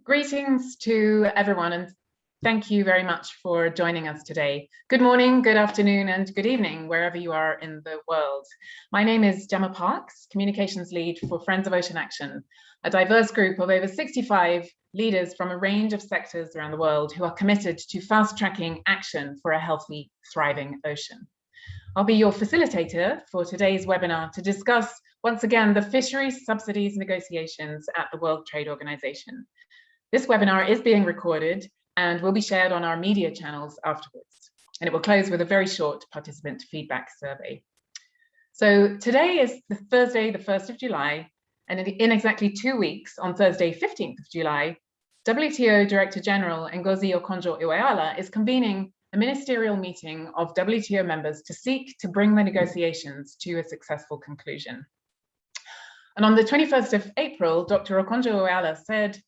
Greetings to everyone, and thank you very much for joining us today. Good morning, good afternoon, and good evening, wherever you are in the world. My name is Gemma Parkes, Communications Lead for Friends of Ocean Action, a diverse group of over 65 leaders from a range of sectors around the world who are committed to fast-tracking action for a healthy, thriving ocean. I'll be your facilitator for today's webinar to discuss, once again, the Fisheries Subsidies negotiations at the World Trade Organization. This webinar is being recorded and will be shared on our media channels afterwards. And it will close with a very short participant feedback survey. So today is the Thursday, the 1st of July, and in exactly 2 weeks, on Thursday, 15th of July, WTO Director General Ngozi Okonjo-Iweala is convening a ministerial meeting of WTO members to seek to bring the negotiations to a successful conclusion. And on the 21st of April, Dr. Okonjo-Iweala said,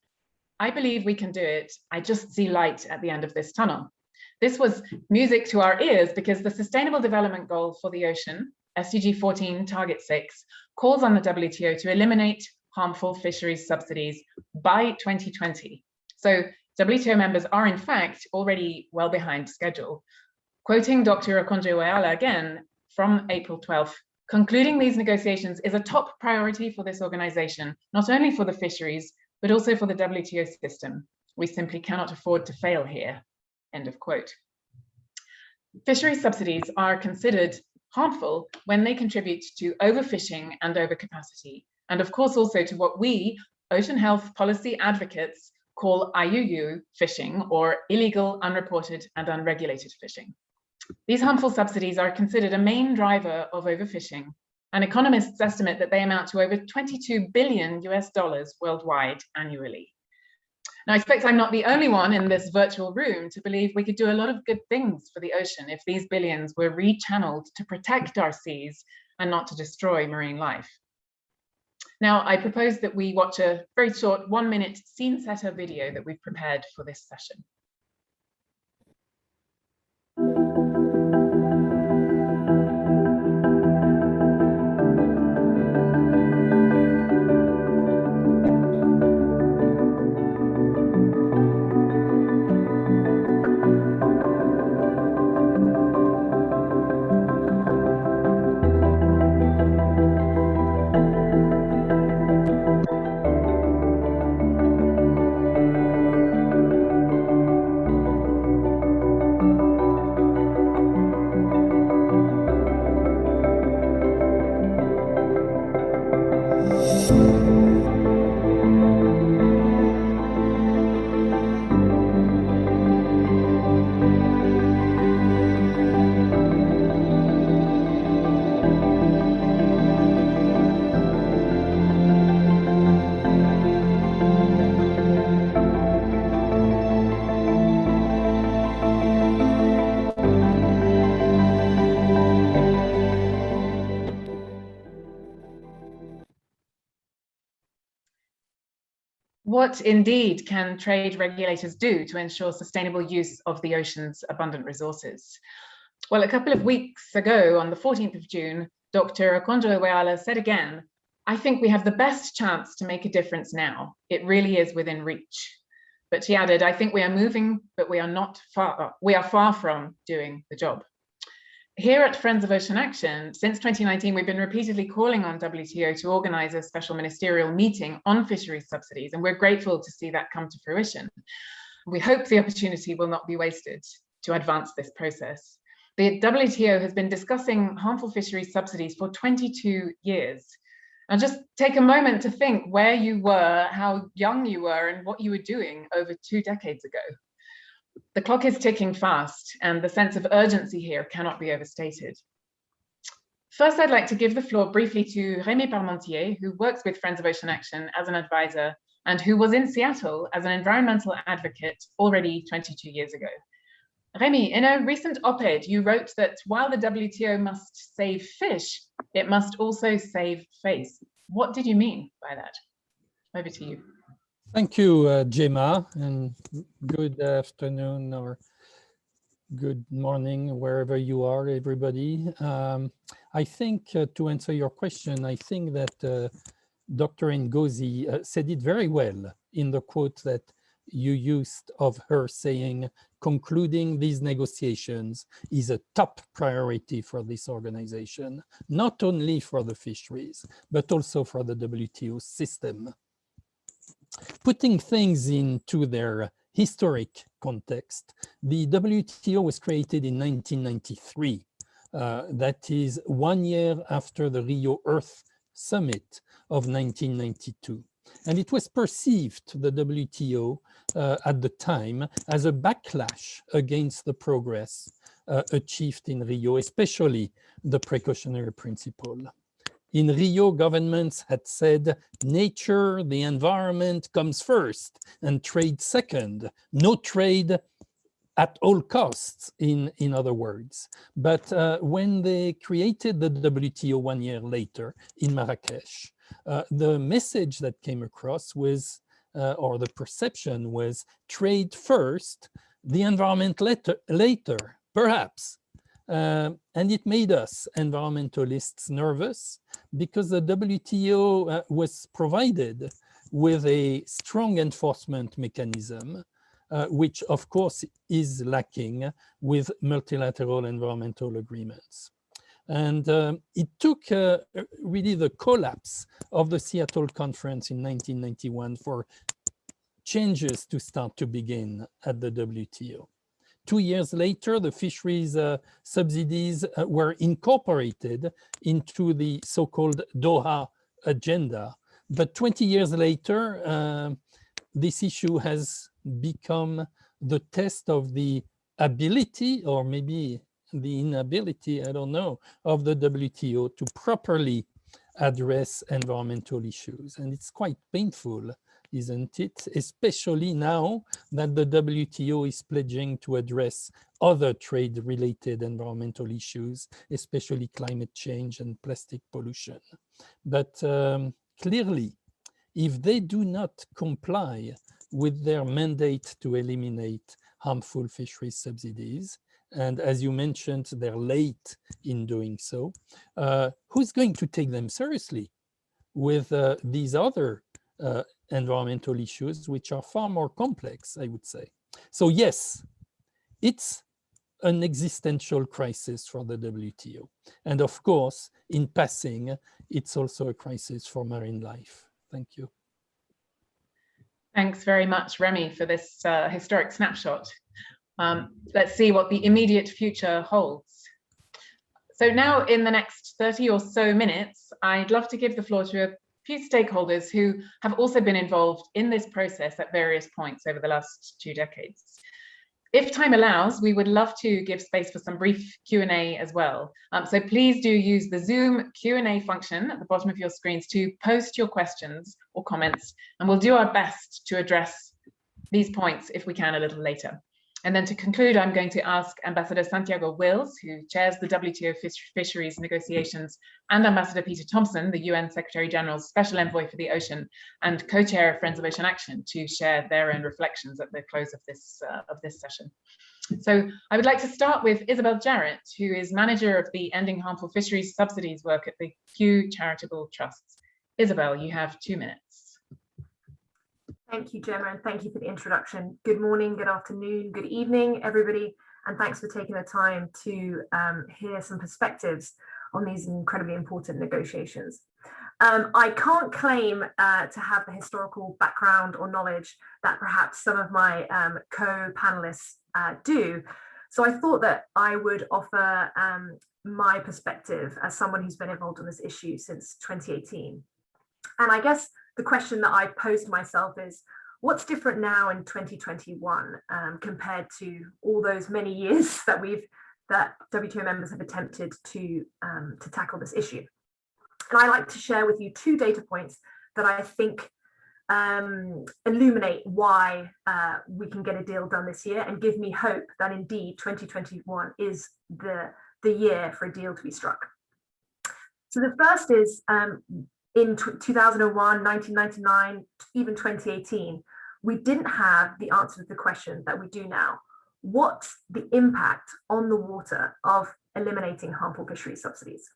"I believe we can do it. I just see light at the end of this tunnel." This was music to our ears because the Sustainable Development Goal for the Ocean, SDG 14 Target 6, calls on the WTO to eliminate harmful fisheries subsidies by 2020. So WTO members are in fact already well behind schedule. Quoting Dr. Okonjo-Iweala again from April 12th, "Concluding these negotiations is a top priority for this organization, not only for the fisheries, but also for the WTO system. We simply cannot afford to fail here." End of quote. Fisheries subsidies are considered harmful when they contribute to overfishing and overcapacity, and of course also to what we, ocean health policy advocates, call IUU fishing, or illegal, unreported, and unregulated fishing. These harmful subsidies are considered a main driver of overfishing, and economists estimate that they amount to over $22 billion worldwide annually. Now, I expect I'm not the only one in this virtual room to believe we could do a lot of good things for the ocean if these billions were rechanneled to protect our seas and not to destroy marine life. Now, I propose that we watch a very short 1-minute scene setter video that we've prepared for this session. What indeed can trade regulators do to ensure sustainable use of the ocean's abundant resources? Well, a couple of weeks ago, on the 14th of June, Dr. Okonjo-Iweala said again, "I think we have the best chance to make a difference now. It really is within reach." But she added, "I think we are moving, but we are far from doing the job." Here at Friends of Ocean Action, since 2019, we've been repeatedly calling on WTO to organize a special ministerial meeting on fisheries subsidies, and we're grateful to see that come to fruition. We hope the opportunity will not be wasted to advance this process. The WTO has been discussing harmful fisheries subsidies for 22 years. And just take a moment to think where you were, how young you were, and what you were doing over 2 decades ago. The clock is ticking fast, and the sense of urgency here cannot be overstated. First, I'd like to give the floor briefly to Jaime Palmantier, who works with Friends of Ocean Action as an advisor and who was in Seattle as an environmental advocate already 22 years ago. Remy, in a recent op-ed, you wrote that while the WTO must save fish, it must also save face. What did you mean by that? Over to you. Thank you, Gemma, and good afternoon or good morning, wherever you are, everybody. I think to answer your question, I think that Dr. Ngozi said it very well in the quote that you used of her saying, concluding these negotiations is a top priority for this organization, not only for the fisheries, but also for the WTO system. Putting things into their historic context, the WTO was created in 1993. That is 1 year after the Rio Earth Summit of 1992. And it was perceived, the WTO, at the time as a backlash against the progress achieved in Rio, especially the precautionary principle. In Rio, governments had said, nature, the environment comes first and trade second. No trade at all costs, in other words. But when they created the WTO 1 year later in Marrakesh, the message that came across was, or the perception was, trade first, the environment later, perhaps. And it made us environmentalists nervous because the WTO was provided with a strong enforcement mechanism, which of course is lacking with multilateral environmental agreements. And it took really the collapse of the Seattle Conference in 1991 for changes to start to begin at the WTO. 2 years later, the fisheries subsidies were incorporated into the so-called Doha agenda. But 20 years later, this issue has become the test of the ability, or maybe the inability, I don't know, of the WTO to properly address environmental issues. And it's quite painful, isn't it? Especially now that the WTO is pledging to address other trade-related environmental issues, especially climate change and plastic pollution. But clearly, if they do not comply with their mandate to eliminate harmful fisheries subsidies, and as you mentioned, they're late in doing so, who's going to take them seriously with these other environmental issues, which are far more complex, I would say. So yes, it's an existential crisis for the WTO. And of course, in passing, it's also a crisis for marine life. Thank you. Thanks very much, Remy, for this historic snapshot. Let's see what the immediate future holds. So now in the next 30 or so minutes, I'd love to give the floor to a few stakeholders who have also been involved in this process at various points over the last 2 decades. If time allows, we would love to give space for some brief Q&A as well. So please do use the Zoom Q&A function at the bottom of your screens to post your questions or comments, and we'll do our best to address these points if we can a little later. And then to conclude, I'm going to ask Ambassador Santiago Wills, who chairs the WTO fisheries negotiations, and Ambassador Peter Thompson, the UN Secretary General's Special Envoy for the Ocean and co-chair of Friends of Ocean Action, to share their own reflections at the close of this session. So I would like to start with Isabel Jarrett, who is manager of the Ending Harmful Fisheries Subsidies work at the Kew Charitable Trusts. Isabel, you have 2 minutes. Thank you, Gemma, and thank you for the introduction. Good morning, good afternoon, good evening, everybody, and thanks for taking the time to hear some perspectives on these incredibly important negotiations. I can't claim to have the historical background or knowledge that perhaps some of my co-panelists do, so I thought that I would offer my perspective as someone who's been involved in this issue since 2018. And I guess the question that I posed myself is, what's different now in 2021 compared to all those many years that WTO members have attempted to tackle this issue? And I'd like to share with you 2 data points that I think illuminate why we can get a deal done this year and give me hope that indeed 2021 is the year for a deal to be struck. So the first is, in 2001, 1999, even 2018, we didn't have the answer to the question that we do now. What's the impact on the water of eliminating harmful fisheries subsidies?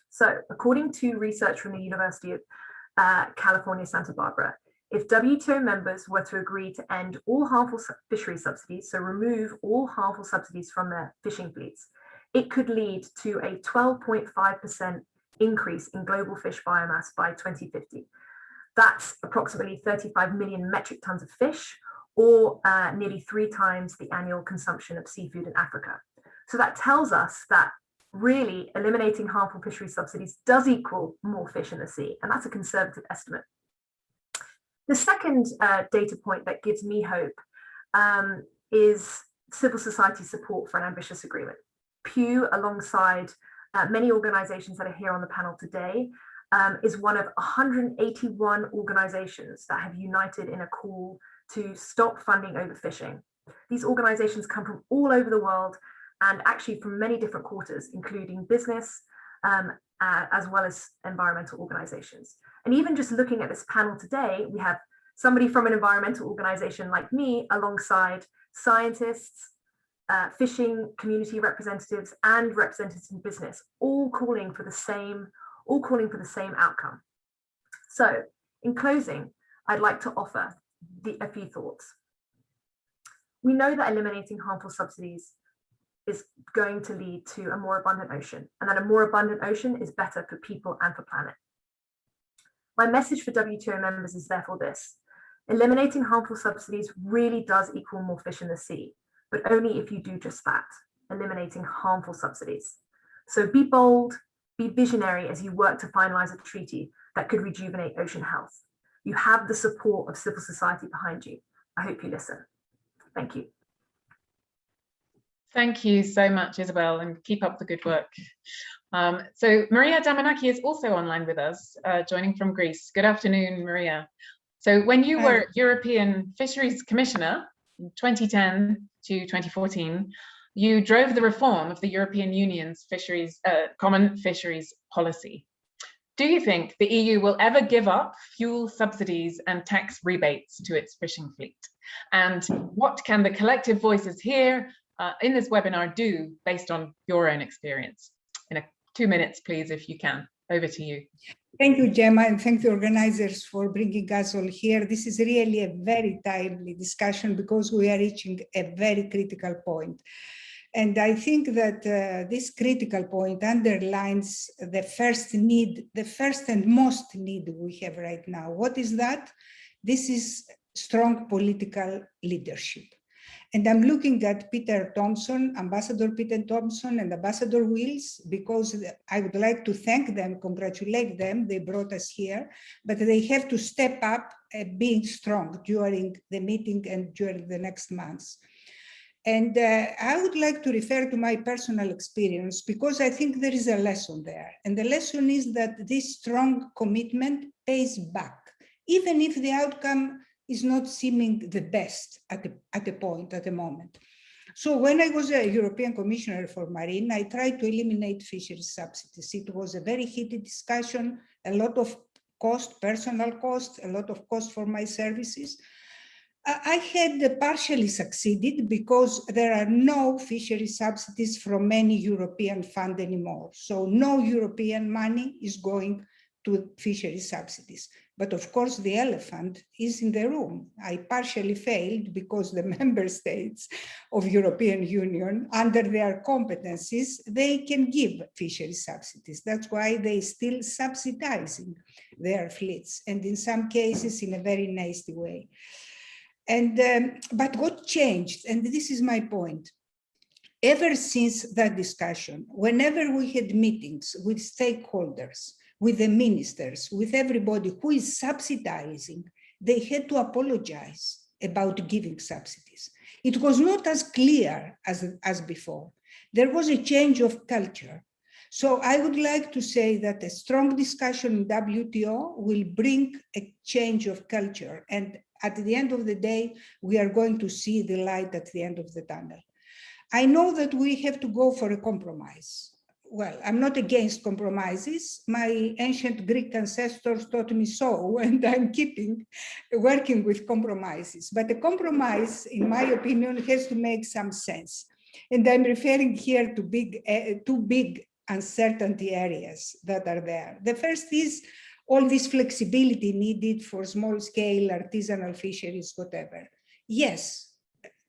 So according to research from the University of California, Santa Barbara, if WTO members were to agree to end all harmful fisheries subsidies, so remove all harmful subsidies from their fishing fleets, it could lead to a 12.5% increase in global fish biomass by 2050. That's approximately 35 million metric tons of fish, or nearly 3 times the annual consumption of seafood in Africa. So that tells us that really eliminating harmful fisheries subsidies does equal more fish in the sea, and that's a conservative estimate. The second data point that gives me hope is civil society support for an ambitious agreement. Pew, alongside many organizations that are here on the panel today, is one of 181 organizations that have united in a call to stop funding overfishing. These organizations come from all over the world and actually from many different quarters, including business, as well as environmental organizations. And even just looking at this panel today, we have somebody from an environmental organization like me alongside scientists, fishing community representatives, and representatives in business, all calling for the same outcome. So in closing, I'd like to offer a few thoughts. We know that eliminating harmful subsidies is going to lead to a more abundant ocean, and that a more abundant ocean is better for people and for planet. My message for WTO members is therefore this: eliminating harmful subsidies really does equal more fish in the sea, but only if you do just that, eliminating harmful subsidies. So be bold, be visionary as you work to finalize a treaty that could rejuvenate ocean health. You have the support of civil society behind you. I hope you listen. Thank you. Thank you so much, Isabel, and keep up the good work. So Maria Damanaki is also online with us, joining from Greece. Good afternoon, Maria. So when you were European Fisheries Commissioner in 2010 to 2014, you drove the reform of the European Union's common fisheries policy. Do you think the EU will ever give up fuel subsidies and tax rebates to its fishing fleet? And what can the collective voices here in this webinar do based on your own experience? In 2 minutes, please, if you can. Over to you. Thank you, Gemma, and thank the organizers for bringing us all here. This is really a very timely discussion because we are reaching a very critical point. And I think that this critical point underlines the first need, the first and most need we have right now. What is that? This is strong political leadership. And I'm looking at Peter Thompson, Ambassador Peter Thompson and Ambassador Wills, because I would like to thank them, congratulate them, they brought us here, but they have to step up being strong during the meeting and during the next months. And I would like to refer to my personal experience because I think there is a lesson there. And the lesson is that this strong commitment pays back, even if the outcome is not seeming the best at the moment. So when I was a European Commissioner for Marine, I tried to eliminate fisheries subsidies. It was a very heated discussion, a lot of cost, personal cost, a lot of cost for my services. I had partially succeeded because there are no fisheries subsidies from any European fund anymore. So no European money is going to fisheries subsidies. But of course, the elephant is in the room. I partially failed because the member states of European Union, under their competencies, they can give fisheries subsidies. That's why they still subsidizing their fleets, and in some cases in a very nasty way. And but what changed, and this is my point, ever since that discussion, whenever we had meetings with stakeholders, with the ministers, with everybody who is subsidizing, they had to apologize about giving subsidies. It was not as clear as before. There was a change of culture. So I would like to say that a strong discussion in WTO will bring a change of culture. And at the end of the day, we are going to see the light at the end of the tunnel. I know that we have to go for a compromise. Well, I'm not against compromises. My ancient Greek ancestors taught me so, and I'm working with compromises. But a compromise, in my opinion, has to make some sense. And I'm referring here to two big uncertainty areas that are there. The first is all this flexibility needed for small scale artisanal fisheries, whatever. Yes,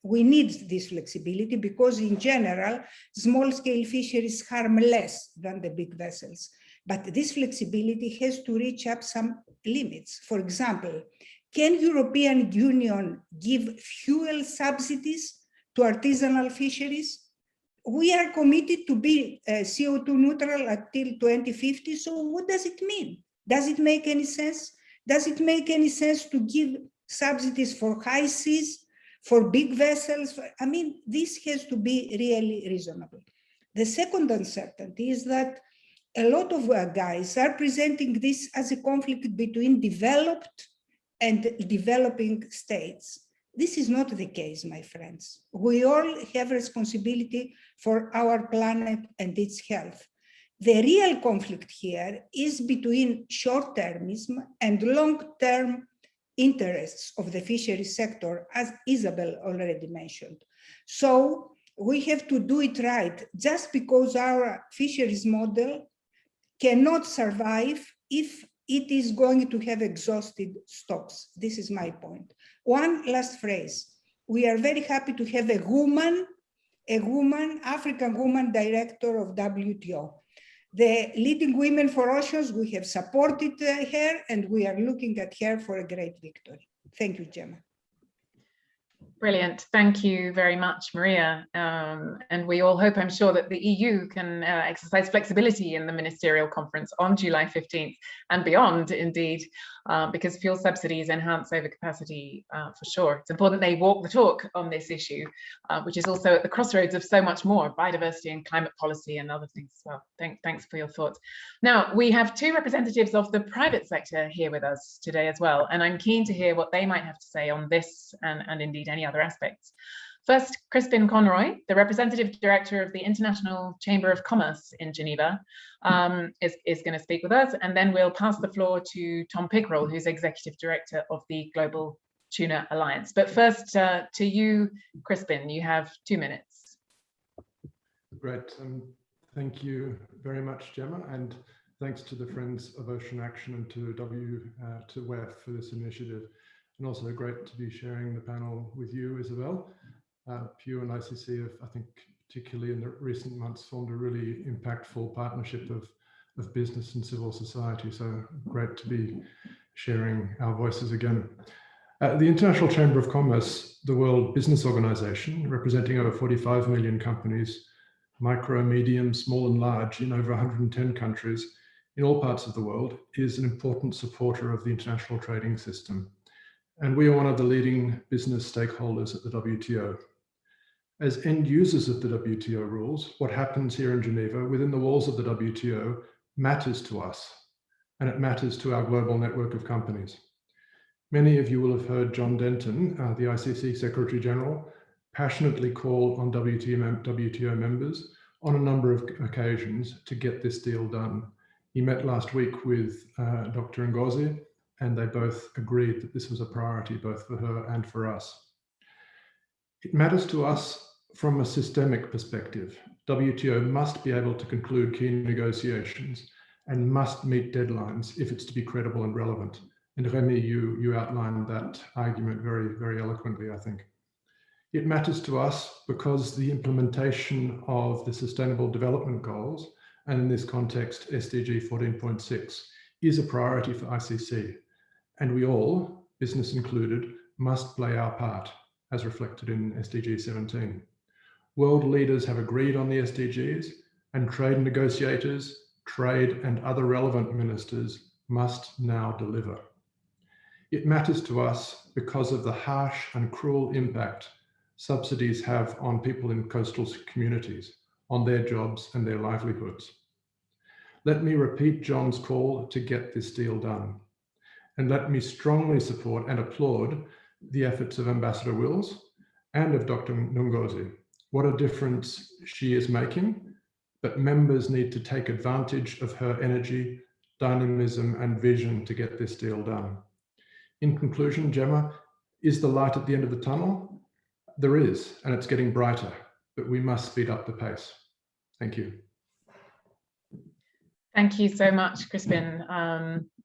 we need this flexibility because in general, small scale fisheries harm less than the big vessels. But this flexibility has to reach up some limits. For example, can European Union give fuel subsidies to artisanal fisheries? We are committed to be CO2 neutral until 2050. So what does it mean? Does it make any sense? Does it make any sense to give subsidies for high seas, for big vessels? I mean, this has to be really reasonable. The second uncertainty is that a lot of guys are presenting this as a conflict between developed and developing states. This is not the case, my friends. We all have responsibility for our planet and its health. The real conflict here is between short-termism and long-term interests of the fisheries sector, as Isabel already mentioned. So we have to do it right, just because our fisheries model cannot survive if it is going to have exhausted stocks. This is my point. One last phrase. We are very happy to have a woman, African woman director of WTO. The leading women for oceans, we have supported her and we are looking at her for a great victory. Thank you, Gemma. Brilliant. Thank you very much, Maria. And we all hope, I'm sure, that the EU can exercise flexibility in the ministerial conference on July 15th and beyond, indeed, because fuel subsidies enhance overcapacity for sure. It's important they walk the talk on this issue, which is also at the crossroads of so much more, biodiversity and climate policy and other things as well. Thanks for your thoughts. Now, we have two representatives of the private sector here with us today as well, and I'm keen to hear what they might have to say on this and indeed any other aspects. First, Crispin Conner, the representative director of the International Chamber of Commerce in Geneva, is going to speak with us, and then we'll pass the floor to Tom Pickerel, who's executive director of the Global Tuna Alliance. But first, to you, Crispin, you have 2 minutes. Great. Thank you very much, Gemma, and thanks to the Friends of Ocean Action and to WTO for this initiative. And also great to be sharing the panel with you, Isabel. Pew and ICC have, I think, particularly in the recent months, formed a really impactful partnership of business and civil society. So great to be sharing our voices again. The International Chamber of Commerce, the World Business Organization, representing over 45 million companies, micro, medium, small and large, in over 110 countries in all parts of the world, is an important supporter of the international trading system. And we are one of the leading business stakeholders at the WTO. As end users of the WTO rules, what happens here in Geneva within the walls of the WTO matters to us, and it matters to our global network of companies. Many of you will have heard John Denton, the ICC Secretary General, passionately call on WTO members on a number of occasions to get this deal done. He met last week with Dr. Ngozi, and they both agreed that this was a priority both for her and for us. It matters to us from a systemic perspective. WTO must be able to conclude key negotiations and must meet deadlines if it's to be credible and relevant. And Remy, you outlined that argument very, very eloquently, I think. It matters to us because the implementation of the Sustainable Development Goals, and in this context, SDG 14.6, is a priority for ICC. And we all, business included, must play our part, as reflected in SDG 17. World leaders have agreed on the SDGs, and trade negotiators, trade and other relevant ministers must now deliver. It matters to us because of the harsh and cruel impact subsidies have on people in coastal communities, on their jobs and their livelihoods. Let me repeat John's call to get this deal done. And let me strongly support and applaud the efforts of Ambassador Wills and of Dr. Ngozi. What a difference she is making, but members need to take advantage of her energy, dynamism, and vision to get this deal done. In conclusion, Gemma, is the light at the end of the tunnel? There is, and it's getting brighter, but we must speed up the pace. Thank you. Thank you so much, Crispin.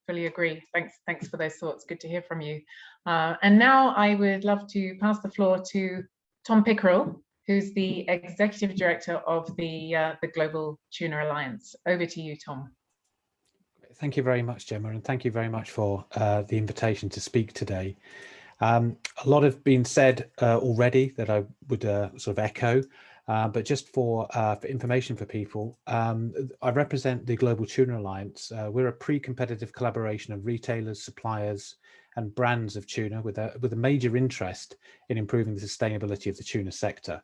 fully agree. Thanks for those thoughts. Good to hear from you. And now I would love to pass the floor to Tom Pickerel, who's the Executive Director of the Global Tuna Alliance. Over to you, Tom. Thank you very much, Gemma, and thank you very much for the invitation to speak today. A lot has been said already that I would sort of echo, but just for information for people, I represent the Global Tuna Alliance. We're a pre-competitive collaboration of retailers, suppliers, and brands of tuna with a major interest in improving the sustainability of the tuna sector.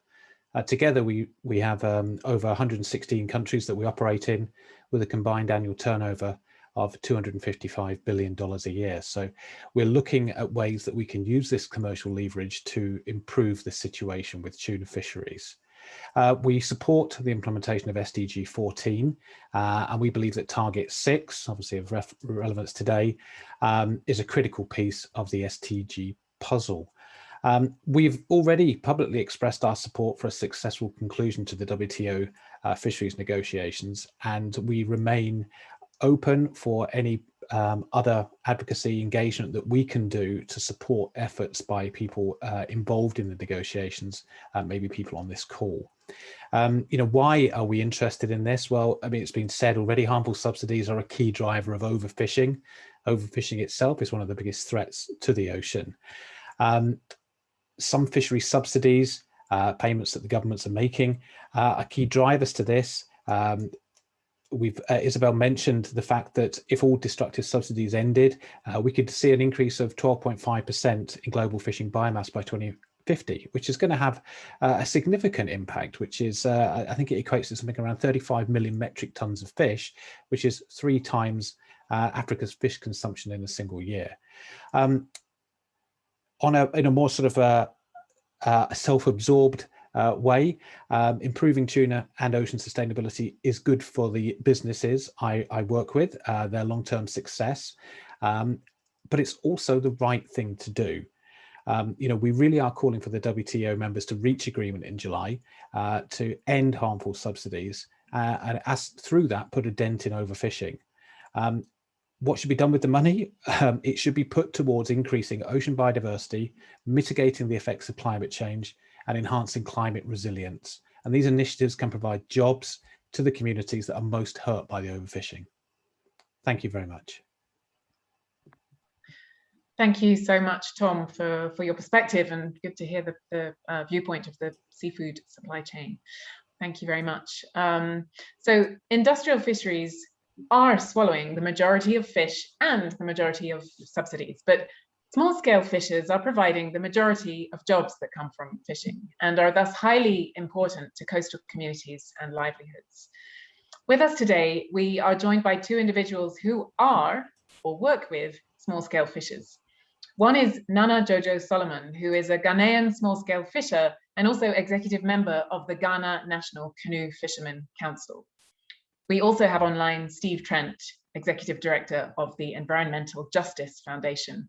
Together, we have over 116 countries that we operate in, with a combined annual turnover of $255 billion a year. So we're looking at ways that we can use this commercial leverage to improve the situation with tuna fisheries. We support the implementation of SDG 14, and we believe that Target 6, obviously of relevance today, is a critical piece of the SDG puzzle. We've already publicly expressed our support for a successful conclusion to the WTO fisheries negotiations, and we remain open for any other advocacy engagement that we can do to support efforts by people involved in the negotiations, maybe people on this call. Why are we interested in this? Well, I mean, it's been said already, harmful subsidies are a key driver of overfishing. Overfishing itself is one of the biggest threats to the ocean. Some fishery subsidies, payments that the governments are making, are key drivers to this. Isabel mentioned the fact that if all destructive subsidies ended, we could see an increase of 12.5% in global fishing biomass by 2050, which is going to have a significant impact, which is, I think it equates to something around 35 million metric tons of fish, which is 3 times Africa's fish consumption in a single year. In a more sort of a self-absorbed way, improving tuna and ocean sustainability is good for the businesses I work with, their long-term success, but it's also the right thing to do. We really are calling for the WTO members to reach agreement in July to end harmful subsidies and through that put a dent in overfishing. What should be done with the money? It should be put towards increasing ocean biodiversity, mitigating the effects of climate change, and enhancing climate resilience. And these initiatives can provide jobs to the communities that are most hurt by the overfishing. Thank you very much. Thank you so much, Tom, for your perspective, and good to hear the viewpoint of the seafood supply chain. Thank you very much. So industrial fisheries are swallowing the majority of fish and the majority of subsidies, but small-scale fishers are providing the majority of jobs that come from fishing and are thus highly important to coastal communities and livelihoods. With us today, we are joined by 2 individuals who are or work with small-scale fishers. One is Nana Jojo Solomon, who is a Ghanaian small-scale fisher and also executive member of the Ghana National Canoe Fishermen Council. We also have online Steve Trent, Executive Director of the Environmental Justice Foundation.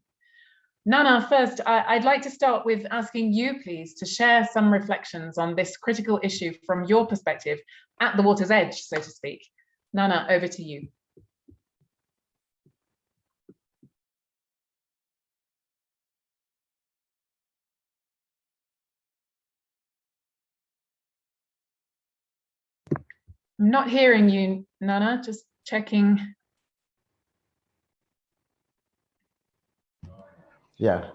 Nana, first, I'd like to start with asking you, please, to share some reflections on this critical issue from your perspective at the water's edge, so to speak. Nana, over to you. I'm not hearing you, Nana, just checking. Yeah,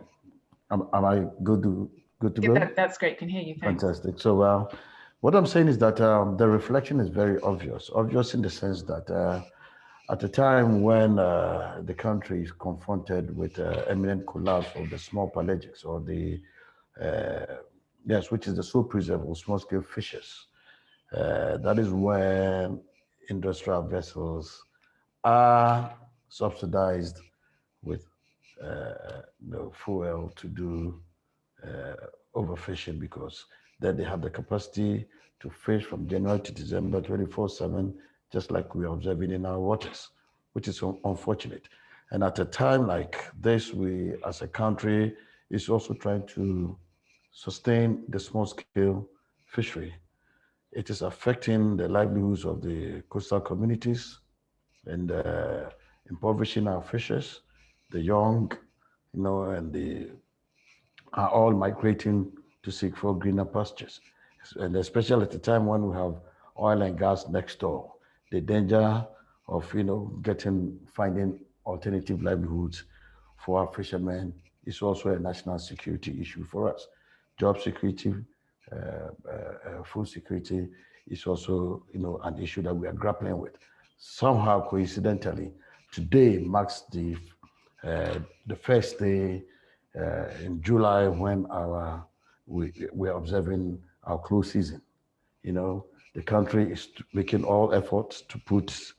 am I good to go? That's great, can hear you, thanks. Fantastic. So what I'm saying is that the reflection is very obvious in the sense that at a time when the country is confronted with imminent collapse of the small pelagics or the, which is the sole preserve of small-scale fishes, that is when industrial vessels are subsidized with fuel to do overfishing, because then they have the capacity to fish from January to December 24/7, just like we are observing in our waters, which is unfortunate. And at a time like this, we as a country is also trying to sustain the small-scale fishery. It is affecting the livelihoods of the coastal communities, and impoverishing our fishes. The young, and the are all migrating to seek for greener pastures. And especially at the time when we have oil and gas next door, the danger of, finding alternative livelihoods for our fishermen is also a national security issue for us. Job security, food security is also, an issue that we are grappling with. Somehow, coincidentally, today marks the first day in July when we're observing our close season. The country is making all efforts to put,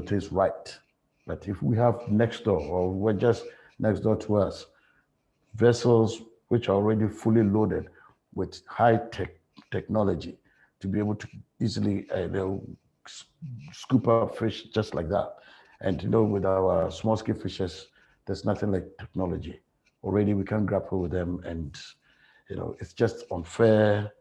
things right. But if we have next door, or we're just next door to us, vessels which are already fully loaded with high-tech technology to be able to easily scoop up fish just like that. And with our small-scale fishers, there's nothing like technology. Already we can grapple with them, and it's just unfair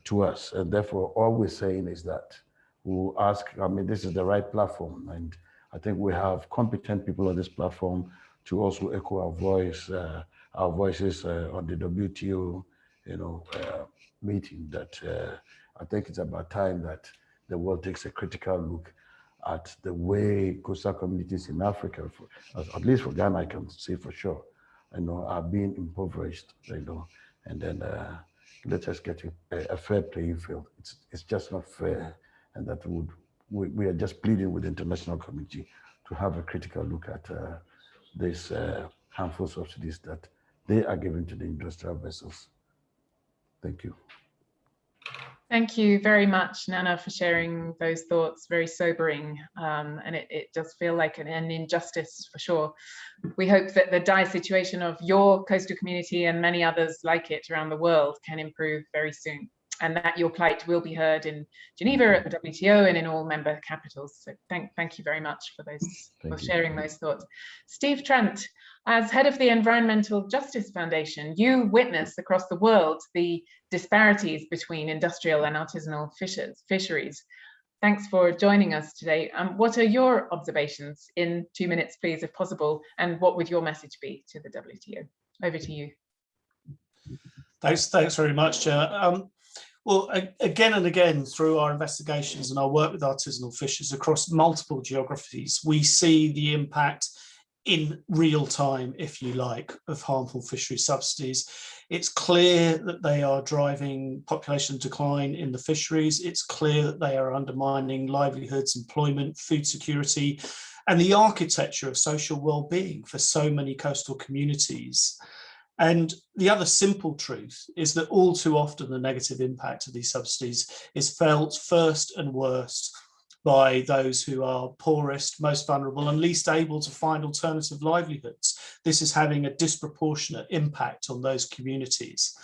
to us. And therefore, all we're saying is that we'll ask, this is the right platform, and I think we have competent people on this platform to also echo our voices on the WTO, meeting. That I think it's about time that the world takes a critical look at the way coastal communities in Africa, at least for Ghana, I can say for sure, are being impoverished, and then let us get a fair playing field. It's just not fair, and that we are just pleading with the international community to have a critical look at these harmful subsidies that they are giving to the industrial vessels. Thank you. Thank you very much, Nana, for sharing those thoughts. Very sobering, and it does feel like an injustice for sure. We hope that the dire situation of your coastal community and many others like it around the world can improve very soon, and that your plight will be heard in Geneva, at the WTO, and in all member capitals. So thank you very much for sharing those thoughts. Steve Trent, as head of the Environmental Justice Foundation, you witness across the world the disparities between industrial and artisanal fisheries. Thanks for joining us today. What are your observations in 2 minutes, please, if possible, and what would your message be to the WTO? Over to you. Thanks very much, Gemma. Well, again and again, through our investigations and our work with artisanal fishers across multiple geographies, we see the impact in real time, if you like, of harmful fishery subsidies. It's clear that they are driving population decline in the fisheries. It's clear that they are undermining livelihoods, employment, food security, and the architecture of social well-being for so many coastal communities. And the other simple truth is that all too often the negative impact of these subsidies is felt first and worst by those who are poorest, most vulnerable, and least able to find alternative livelihoods. This is having a disproportionate impact on those communities.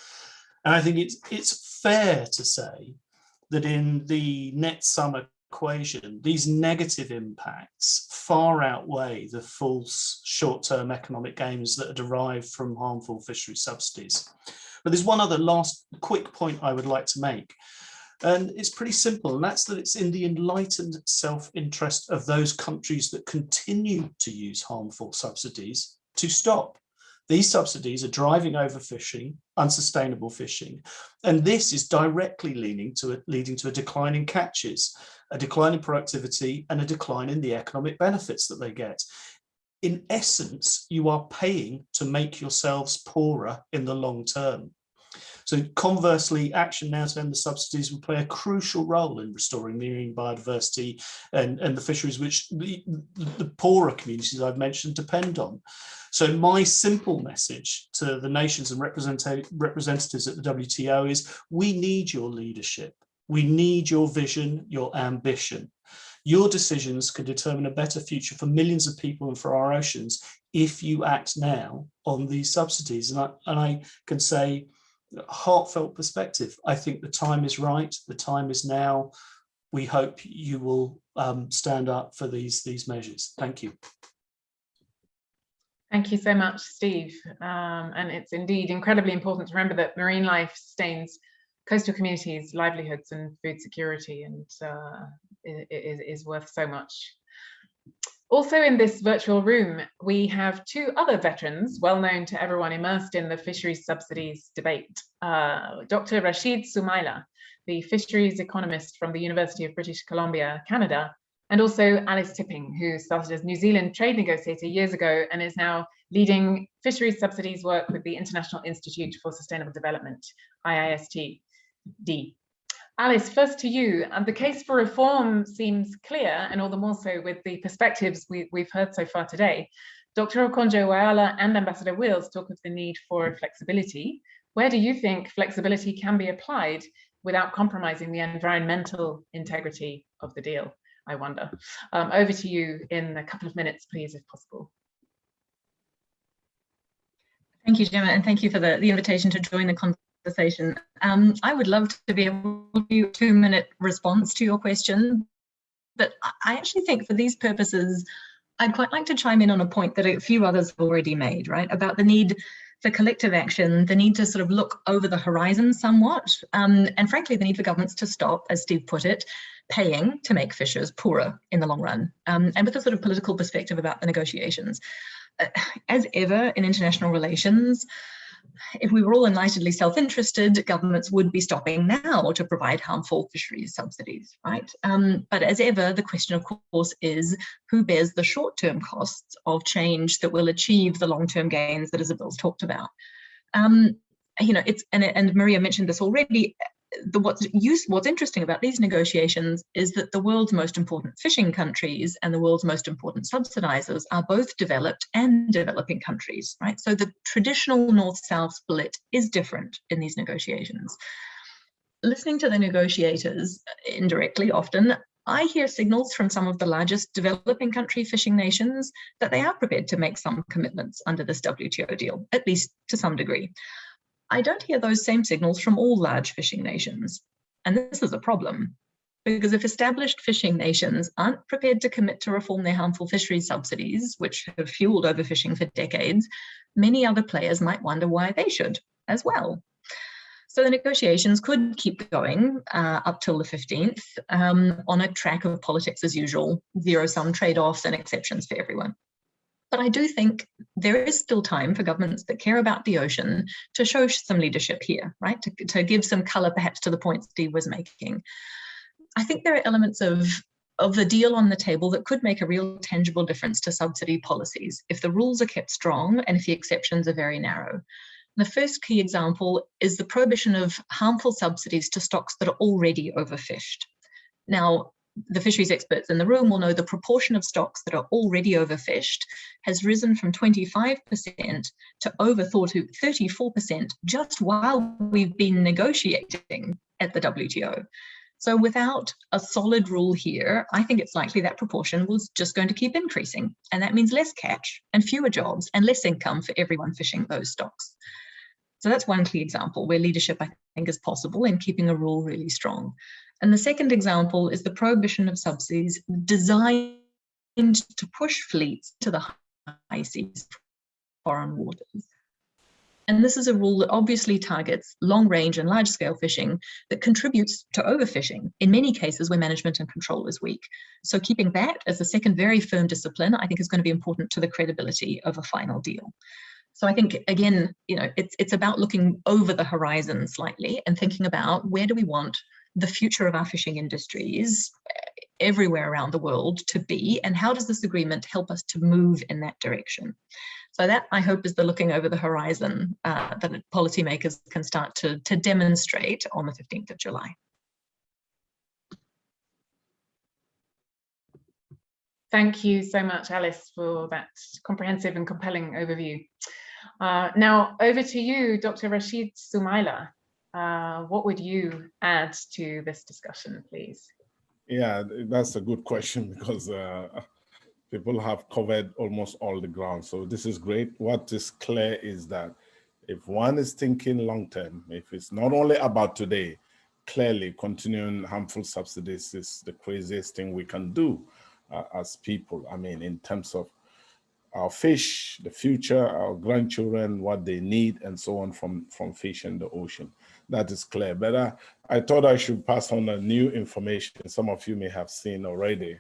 And I think it's fair to say that in the net sum equation, these negative impacts far outweigh the false short-term economic gains that are derived from harmful fishery subsidies. But there's one other last quick point I would like to make. And it's pretty simple, and that's that it's in the enlightened self-interest of those countries that continue to use harmful subsidies to stop. These subsidies are driving overfishing, unsustainable fishing, and this is directly leading to a decline in catches, a decline in productivity, and a decline in the economic benefits that they get. In essence, you are paying to make yourselves poorer in the long term. So conversely, action now to end the subsidies will play a crucial role in restoring marine biodiversity and the fisheries which the poorer communities I've mentioned depend on. So my simple message to the nations and representatives at the WTO is, we need your leadership. We need your vision, your ambition. Your decisions can determine a better future for millions of people and for our oceans if you act now on these subsidies. And I can say, heartfelt perspective, I think the time is right, the time is now. We hope you will stand up for these measures. Thank you. Thank you so much, Steve. And it's indeed incredibly important to remember that marine life sustains coastal communities' livelihoods and food security, and it is worth so much. Also in this virtual room, we have two other veterans well known to everyone immersed in the fisheries subsidies debate. Dr. Rasheed Sultana, the fisheries economist from the University of British Columbia, Canada, and also Alice Tipping, who started as New Zealand trade negotiator years ago and is now leading fisheries subsidies work with the International Institute for Sustainable Development, IIST-D. Alice, first to you. The case for reform seems clear, and all the more so with the perspectives we've heard so far today. Dr. Okonjo-Iweala and Ambassador Wills talk of the need for flexibility. Where do you think flexibility can be applied without compromising the environmental integrity of the deal, I wonder? Over to you in a couple of minutes, please, if possible. Thank you, Gemma, and thank you for the invitation to join the conversation. I would love to be able to give you a 2-minute response to your question, but I actually think for these purposes, I'd quite like to chime in on a point that a few others have already made, right? About the need for collective action, the need to sort of look over the horizon somewhat, and frankly, the need for governments to stop, as Steve put it, paying to make fishers poorer in the long run, and with a sort of political perspective about the negotiations. As ever in international relations, if we were all unitedly self-interested, governments would be stopping now to provide harmful fisheries subsidies, right? But as ever, the question, of course, is who bears the short-term costs of change that will achieve the long-term gains that Isabel's talked about? You know, and Maria mentioned this already. What's interesting about these negotiations is that the world's most important fishing countries and the world's most important subsidizers are both developed and developing countries, right? So the traditional North-South split is different in these negotiations. Listening to the negotiators indirectly often, I hear signals from some of the largest developing country fishing nations that they are prepared to make some commitments under this WTO deal, at least to some degree. I don't hear those same signals from all large fishing nations. And this is a problem, because if established fishing nations aren't prepared to commit to reform their harmful fisheries subsidies, which have fueled overfishing for decades, many other players might wonder why they should as well. So the negotiations could keep going up till the 15th on a track of politics as usual, zero-sum trade-offs and exceptions for everyone. But I do think there is still time for governments that care about the ocean to show some leadership here, right? To give some color perhaps to the points Steve was making. I think there are elements of the deal on the table that could make a real tangible difference to subsidy policies if the rules are kept strong and if the exceptions are very narrow. The first key example is the prohibition of harmful subsidies to stocks that are already overfished. Now, the fisheries experts in the room will know the proportion of stocks that are already overfished has risen from 25% to over 34% just while we've been negotiating at the WTO. So without a solid rule here, I think it's likely that proportion was just going to keep increasing. And that means less catch and fewer jobs and less income for everyone fishing those stocks. So that's one key example where leadership, I think, is possible in keeping a rule really strong. And the second example is the prohibition of subsidies designed to push fleets to the high seas, foreign waters. And this is a rule that obviously targets long-range and large-scale fishing that contributes to overfishing, in many cases where management and control is weak. So keeping that as a second very firm discipline, I think is going to be important to the credibility of a final deal. So I think, again, you know, it's about looking over the horizon slightly and thinking about where do we want the future of our fishing industries everywhere around the world to be, and how does this agreement help us to move in that direction? So that, I hope, is the looking over the horizon that policymakers can start to demonstrate on the 15th of July. Thank you so much, Alice, for that comprehensive and compelling overview. Now, over to you, Dr. Rasheed Sultana. What would you add to this discussion, please? Yeah, that's a good question because people have covered almost all the ground. So this is great. What is clear is that if one is thinking long term, if it's not only about today, clearly continuing harmful subsidies is the craziest thing we can do as people. I mean, in terms of our fish, the future, our grandchildren, what they need, and so on from fish in the ocean. That is clear. But I thought I should pass on a new information some of you may have seen already.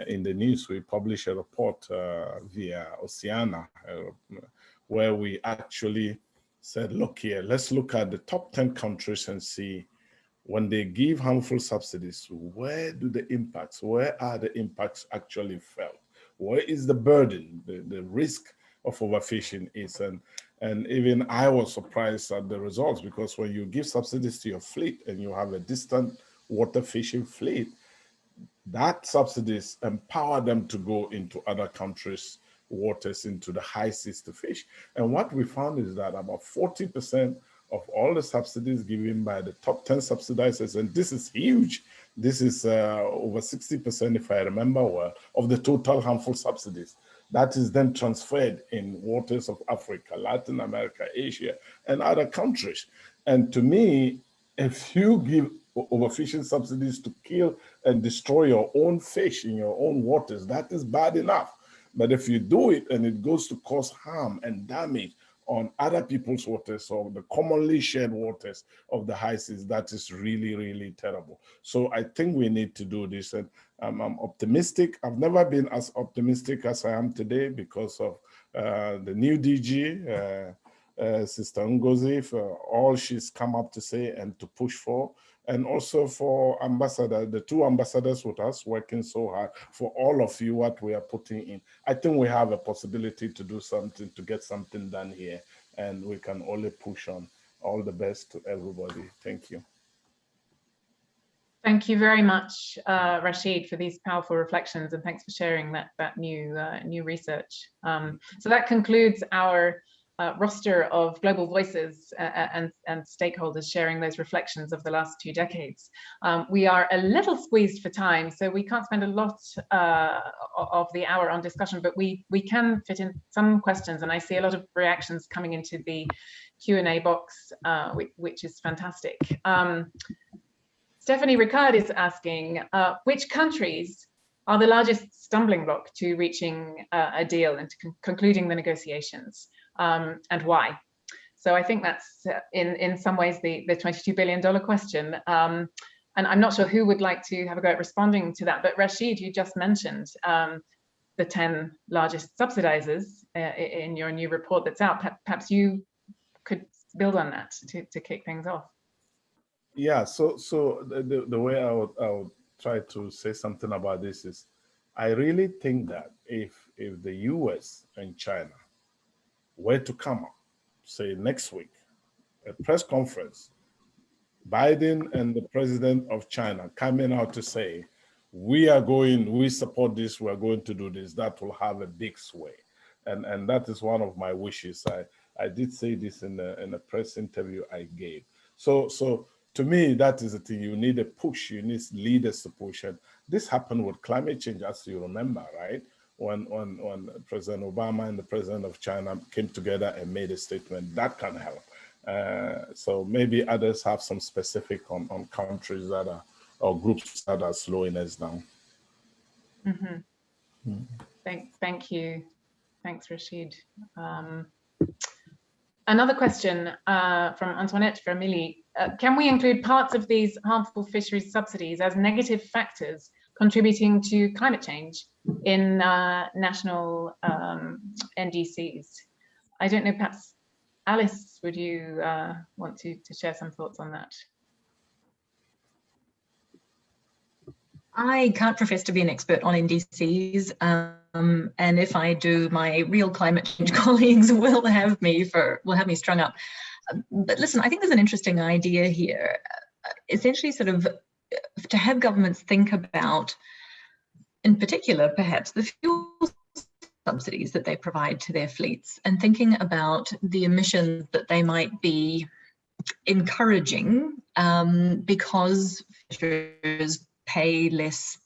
in the news, we published a report via Oceana where we actually said, look here, let's look at the top 10 countries and see when they give harmful subsidies, where are the impacts actually felt? Where is the burden, the risk of overfishing is? And even I was surprised at the results, because when you give subsidies to your fleet and you have a distant water fishing fleet, that subsidies empower them to go into other countries' waters, into the high seas to fish. And what we found is that about 40% of all the subsidies given by the top 10 subsidizers, and this is huge, this is over 60%, if I remember well, of the total harmful subsidies. That is then transferred in waters of Africa, Latin America, Asia, and other countries. And to me, if you give overfishing subsidies to kill and destroy your own fish in your own waters, that is bad enough. But if you do it and it goes to cause harm and damage on other people's waters or the commonly shared waters of the high seas, that is really, really terrible. So I think we need to do this. And I'm optimistic. I've never been as optimistic as I am today because of the new DG, Sister Ngozi, for all she's come up to say and to push for, and also for the two ambassadors with us working so hard, for all of you, what we are putting in. I think we have a possibility to do something, to get something done here, and we can only push on. All the best to everybody. Thank you. Thank you very much, Rasheed, for these powerful reflections, and thanks for sharing that new research. So that concludes our roster of global voices and stakeholders sharing those reflections of the last 2 decades. We are a little squeezed for time, so we can't spend a lot of the hour on discussion, but we can fit in some questions, and I see a lot of reactions coming into the Q&A box, which is fantastic. Stephanie Ricard is asking, which countries are the largest stumbling block to reaching a deal and to concluding the negotiations, and why? So I think that's in some ways the $22 billion question. And I'm not sure who would like to have a go at responding to that, but Rasheed, you just mentioned the 10 largest subsidizers in your new report that's out. Perhaps you could build on that to kick things off. Yeah, so the way I would try to say something about this is, I really think that if the US and China were to come up, say next week, a press conference, Biden and the president of China coming out to say, we support this, we're going to do this, that will have a big sway. And that is one of my wishes. I did say this in a press interview I gave. So to me, that is the thing. You need a push. You need leaders to push. And this happened with climate change, as you remember, right? When President Obama and the president of China came together and made a statement, that can help. So maybe others have some specific on countries that are, or groups that are slowing us down. Mm-hmm. Thank you. Thanks, Rasheed. Another question from Antoinette Vermilly. Can we include parts of these harmful fisheries subsidies as negative factors contributing to climate change in national NDCs? I don't know, perhaps Alice, would you want to share some thoughts on that? I can't profess to be an expert on NDCs, and if I do, my real climate change colleagues will have me strung up. But listen, I think there's an interesting idea here. Essentially, sort of to have governments think about, in particular, perhaps the fuel subsidies that they provide to their fleets, and thinking about the emissions that they might be encouraging because fishers pay less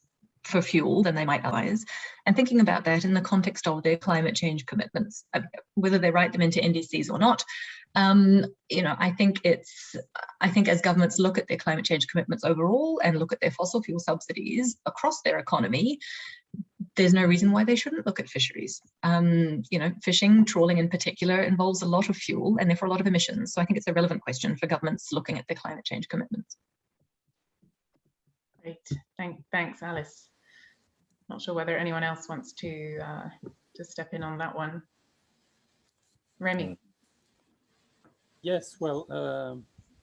for fuel than they might otherwise, and thinking about that in the context of their climate change commitments, whether they write them into NDCs or not. I think as governments look at their climate change commitments overall and look at their fossil fuel subsidies across their economy, there's no reason why they shouldn't look at fisheries. Fishing, trawling in particular, involves a lot of fuel and therefore a lot of emissions. So I think it's a relevant question for governments looking at their climate change commitments. Great, thanks, Alice. Not sure whether anyone else wants to step in on that one. Remy. Yes, well,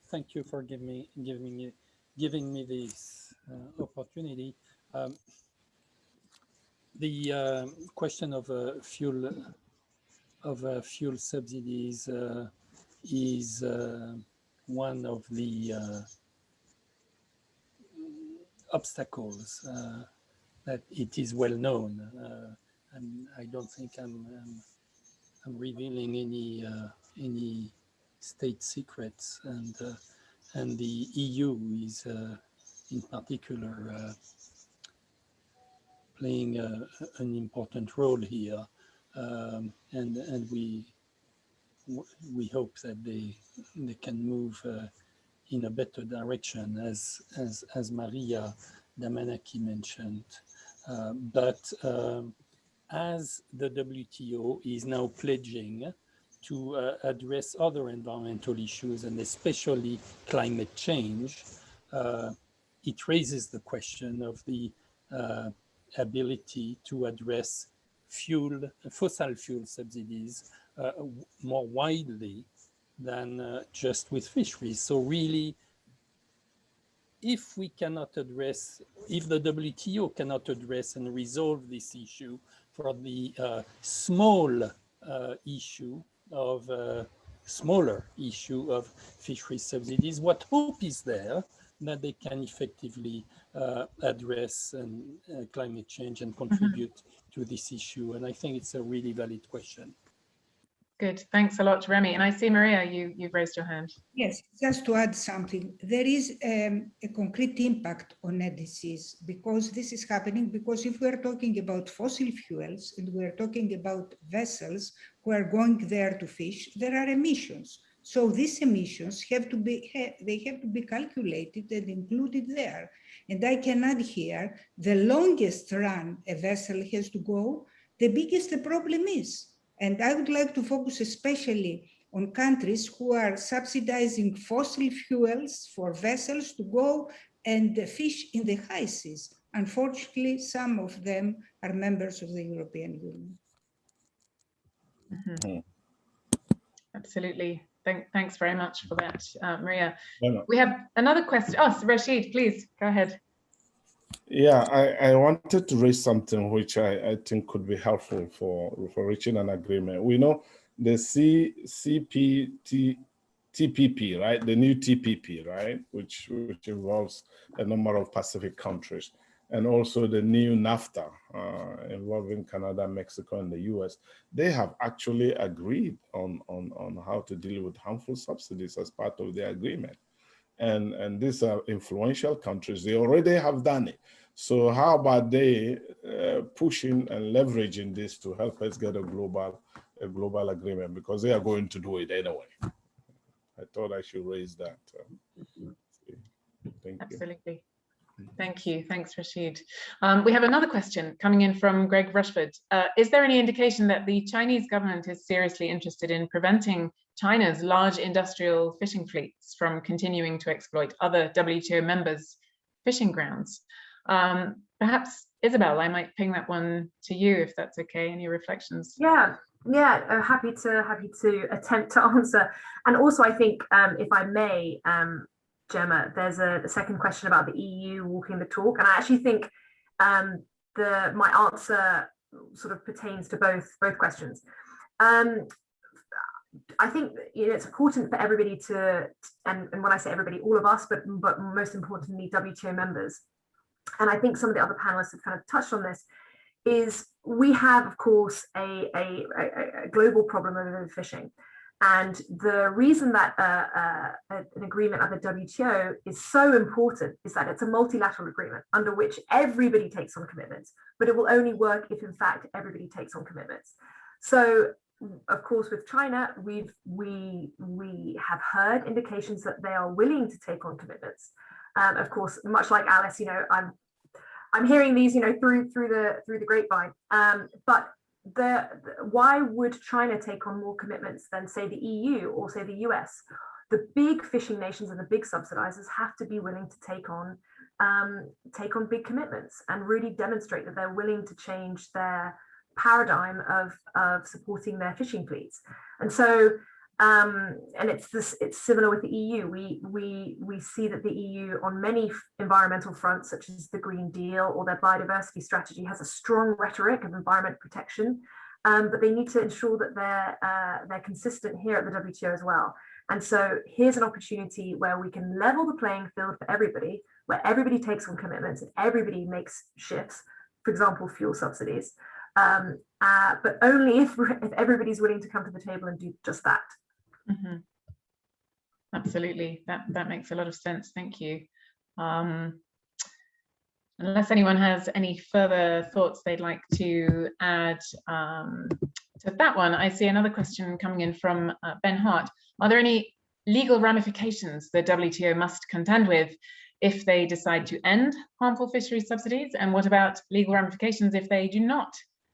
thank you for giving me this opportunity. The question of fuel subsidies is one of the obstacles that it is well known, and I don't think I'm revealing any state secrets, and the EU is in particular playing an important role here, and we hope that they can move in a better direction, as Maria Damanaki mentioned, but as the WTO is now pledging to address other environmental issues, and especially climate change, it raises the question of the ability to address fossil fuel subsidies more widely than just with fisheries. So really, if the WTO cannot address and resolve this issue for the smaller issue of fisheries subsidies, what hope is there that they can effectively address climate change and contribute to this issue? And I think it's a really valid question. Good, thanks a lot, Remy. And I see, Maria, you've raised your hand. Yes, just to add something, there is a concrete impact on NDCs, because this is happening because if we're talking about fossil fuels and we're talking about vessels who are going there to fish, there are emissions. So these emissions have to be calculated and included there. And I can add here, the longest run a vessel has to go, the biggest the problem is. And I would like to focus especially on countries who are subsidizing fossil fuels for vessels to go and fish in the high seas. Unfortunately, some of them are members of the European Union. Mm-hmm. Absolutely. Thanks very much for that, Maria. No. We have another question. Oh, so Rasheed, please go ahead. Yeah, I wanted to raise something which I think could be helpful for reaching an agreement. We know the TPP, right? The new TPP, right? Which involves a number of Pacific countries, and also the new NAFTA involving Canada, Mexico, and the US. They have actually agreed on how to deal with harmful subsidies as part of the agreement. And these are influential countries. They already have done it. So how about they pushing and leveraging this to help us get a global agreement, because they are going to do it anyway. I thought I should raise that. Thank Absolutely. You. Thank you. Thanks, Rasheed. We have another question coming in from Greg Rushford. Is there any indication that the Chinese government is seriously interested in preventing China's large industrial fishing fleets from continuing to exploit other WTO members' fishing grounds? Perhaps, Isabel, I might ping that one to you, if that's okay. Any reflections? Yeah, happy to attempt to answer. And also, I think, if I may, Gemma, there's a second question about the EU walking the talk, and I actually think my answer sort of pertains to both questions. I think it's important for everybody to, and when I say everybody, all of us, but most importantly, WTO members. And I think some of the other panelists have kind of touched on this, is we have, of course, a global problem of overfishing. And the reason that an agreement at the WTO is so important is that it's a multilateral agreement under which everybody takes on commitments, but it will only work if, in fact, everybody takes on commitments. So, of course, with China, we have heard indications that they are willing to take on commitments. Of course, much like Alice, I'm hearing these, through the grapevine. But why would China take on more commitments than, say, the EU or, say, the US? The big fishing nations and the big subsidizers have to be willing to take on take on big commitments and really demonstrate that they're willing to change their paradigm of supporting their fishing fleets. And so, and it's similar with the EU. We see that the EU on many environmental fronts, such as the Green Deal or their biodiversity strategy, has a strong rhetoric of environment protection, but they need to ensure that they're consistent here at the WTO as well. And so here's an opportunity where we can level the playing field for everybody, where everybody takes on commitments and everybody makes shifts, for example, fuel subsidies, but only if everybody's willing to come to the table and do just that. Mm-hmm. Absolutely, that makes a lot of sense. Thank you. Unless anyone has any further thoughts they'd like to add to that one, I see another question coming in from Ben Hart. Are there any legal ramifications the WTO must contend with if they decide to end harmful fisheries subsidies? And what about legal ramifications if they do not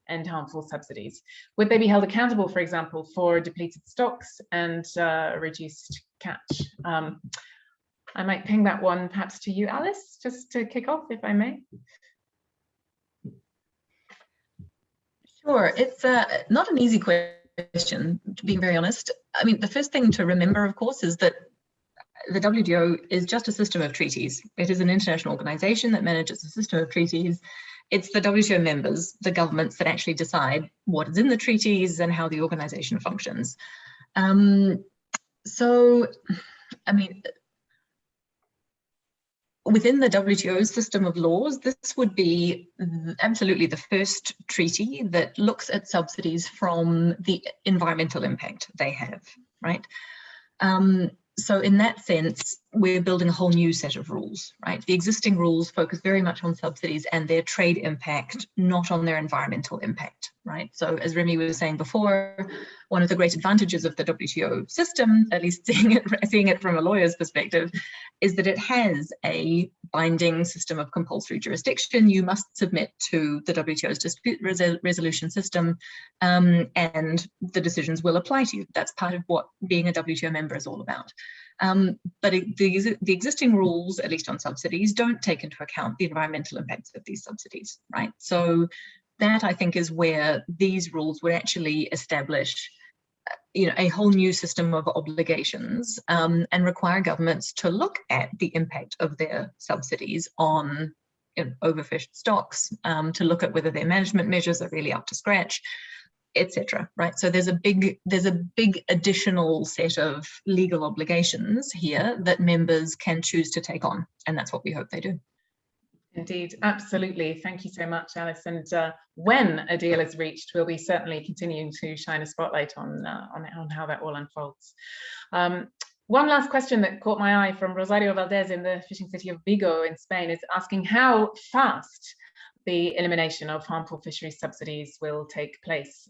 end harmful subsidies? Would they be held accountable, for example, for depleted stocks and reduced catch? I might ping that one perhaps to you, Alice, just to kick off, if I may. Sure, it's not an easy question, to be very honest. I mean, the first thing to remember, of course, is that the WTO is just a system of treaties. It is an international organization that manages a system of treaties. It's the WTO members, the governments, that actually decide what is in the treaties and how the organization functions. So, I mean, within the WTO system of laws, this would be absolutely the first treaty that looks at subsidies from the environmental impact they have, right? So in that sense, we're building a whole new set of rules, right? The existing rules focus very much on subsidies and their trade impact, not on their environmental impact, right? So as Remy was saying before, one of the great advantages of the WTO system, at least seeing it from a lawyer's perspective, is that it has a binding system of compulsory jurisdiction. You must submit to the WTO's dispute resolution system, and the decisions will apply to you. That's part of what being a WTO member is all about. But the existing rules, at least on subsidies, don't take into account the environmental impacts of these subsidies, right? So that, I think, is where these rules would actually establish a whole new system of obligations, and require governments to look at the impact of their subsidies on overfished stocks, to look at whether their management measures are really up to scratch, etc. Right? So there's a big additional set of legal obligations here that members can choose to take on, and that's what we hope they do. Indeed, absolutely. Thank you so much, Alice. And when a deal is reached, we'll be certainly continuing to shine a spotlight on how that all unfolds. One last question that caught my eye from Rosario Valdez in the fishing city of Vigo in Spain is asking how fast the elimination of harmful fisheries subsidies will take place.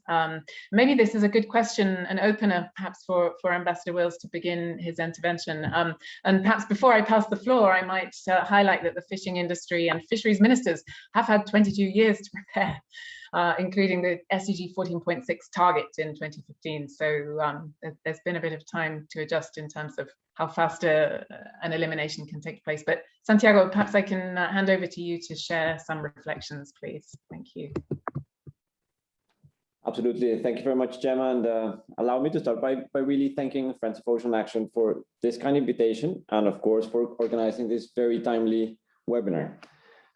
Maybe this is a good question, an opener perhaps for Ambassador Wills to begin his intervention. And perhaps before I pass the floor, I might highlight that the fishing industry and fisheries ministers have had 22 years to prepare, including the SDG 14.6 target in 2015. So there's been a bit of time to adjust in terms of how fast an elimination can take place. But Santiago, perhaps I can hand over to you to share some reflections, please. Thank you. Absolutely. Thank you very much, Gemma. And allow me to start by really thanking Friends of Ocean Action for this kind of invitation, and of course for organizing this very timely webinar.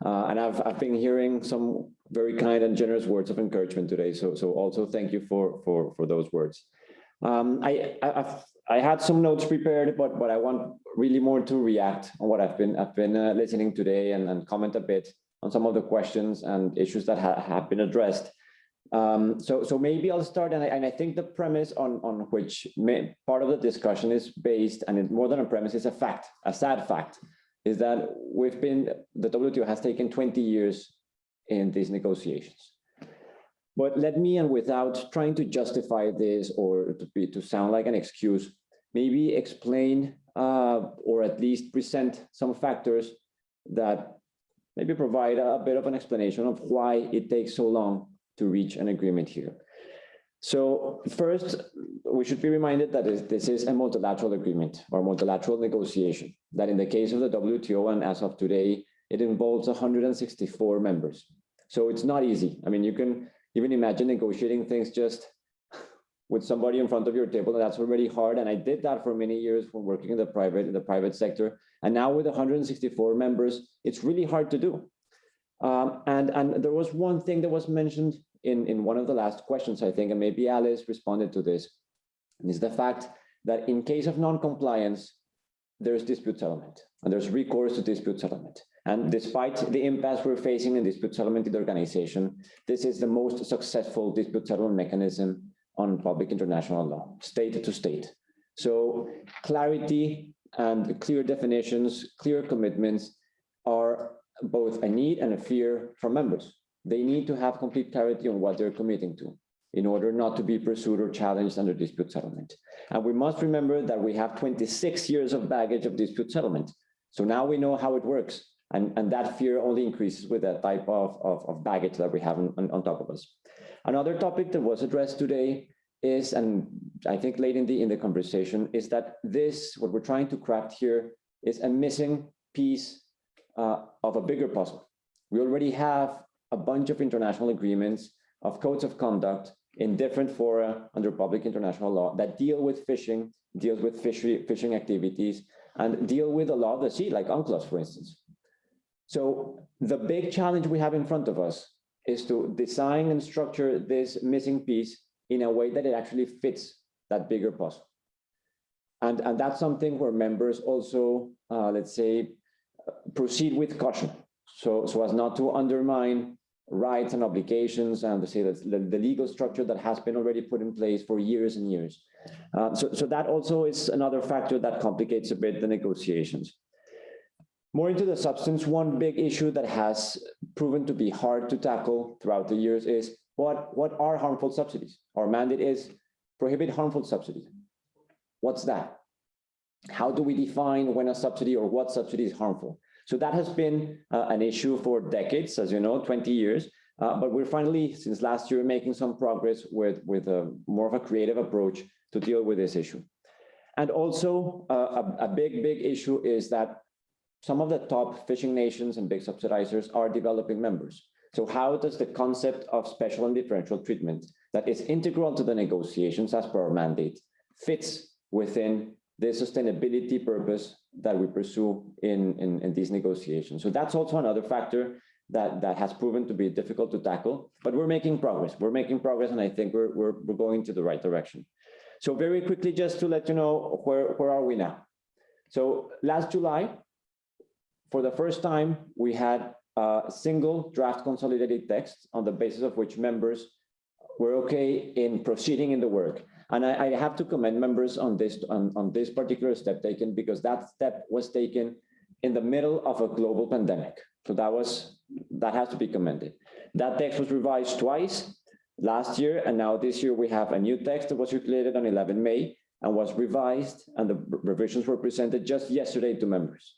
And I've been hearing some very kind and generous words of encouragement today. So also thank you for those words. I had some notes prepared, but I want really more to react on what I've been listening today and comment a bit on some of the questions and issues that have been addressed. So maybe I'll start, and I think the premise on which part of the discussion is based, and it's more than a premise, is a fact, a sad fact, is that the WTO has taken 20 years in these negotiations. But let me, and without trying to justify this or to sound like an excuse, maybe explain or at least present some factors that maybe provide a bit of an explanation of why it takes so long to reach an agreement here. So first, we should be reminded that this is a multilateral agreement or multilateral negotiation, that in the case of the WTO and as of today, it involves 164 members. So it's not easy. I mean, you can even imagine negotiating things just with somebody in front of your table, and that's already hard. And I did that for many years when working in the private sector. And now with 164 members, it's really hard to do. And there was one thing that was mentioned in one of the last questions, I think, and maybe Alice responded to this, and is the fact that in case of non-compliance, there's dispute settlement, and there's recourse to dispute settlement. And despite the impasse we're facing in dispute settlement in the organization, this is the most successful dispute settlement mechanism on public international law, state to state. So clarity and clear definitions, clear commitments are both a need and a fear from members. They need to have complete clarity on what they're committing to in order not to be pursued or challenged under dispute settlement. And we must remember that we have 26 years of baggage of dispute settlement. So now we know how it works. And that fear only increases with that type of baggage that we have on top of us. Another topic that was addressed today is, and I think late in the conversation, is that what we're trying to craft here is a missing piece of a bigger puzzle. We already have a bunch of international agreements of codes of conduct in different fora under public international law that deal with fishing, deals with fishing activities, and deal with the law of the sea, like UNCLOS, for instance. So the big challenge we have in front of us is to design and structure this missing piece in a way that it actually fits that bigger puzzle. And that's something where members also, let's say, proceed with caution, so as not to undermine rights and obligations and to say that the legal structure that has been already put in place for years and years. So that also is another factor that complicates a bit the negotiations. More into the substance, one big issue that has proven to be hard to tackle throughout the years is what are harmful subsidies? Our mandate is prohibit harmful subsidies. What's that? How do we define when a subsidy or what subsidy is harmful? So that has been an issue for decades, as you know, 20 years. But we're finally, since last year, making some progress with more of a creative approach to deal with this issue. And also a big issue is that some of the top fishing nations and big subsidizers are developing members. So how does the concept of special and differential treatment that is integral to the negotiations as per our mandate fits within the sustainability purpose that we pursue in these negotiations? So that's also another factor that has proven to be difficult to tackle, but we're making progress. We're making progress, and I think we're going to the right direction. So very quickly, just to let you know where are we now. So last July, for the first time, we had a single draft consolidated text on the basis of which members were okay in proceeding in the work. And I have to commend members on this particular step taken, because that step was taken in the middle of a global pandemic. So that has to be commended. That text was revised twice, last year, and now this year we have a new text that was circulated on 11 May and was revised, and the revisions were presented just yesterday to members.